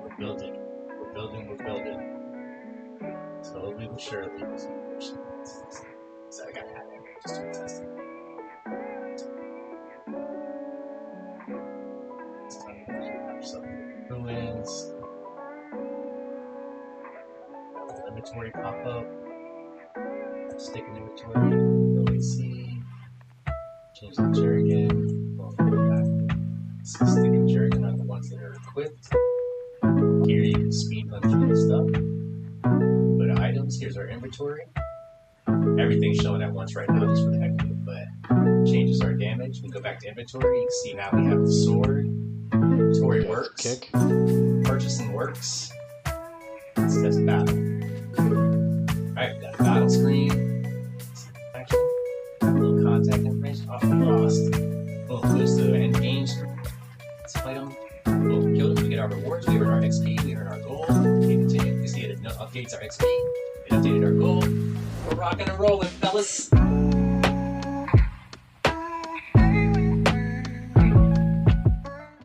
we're building. We're building. Slowly but surely. So I gotta have it. Just to test it. Some ruins. Inventory pop up. Stick an inventory. Go AC. Change the jargon. Stick and jargon on the ones that are equipped. Here you can speed run through the stuff. Go to items. Here's our inventory. Everything's showing at once right now just for the heck of it, but changes our damage. We go back to inventory. You can see now we have the sword. Inventory works. Kick. Purchasing works. Let's test battle. Alright, we got a battle screen. Action. A little contact information. Oh, we lost. Boom, goes to the end game screen. Let's fight them. Boom, killed them. We get our rewards. We earn our XP. We earn our gold. We continue. You see it updates our XP. It updated our gold. We're rocking and rolling, fellas.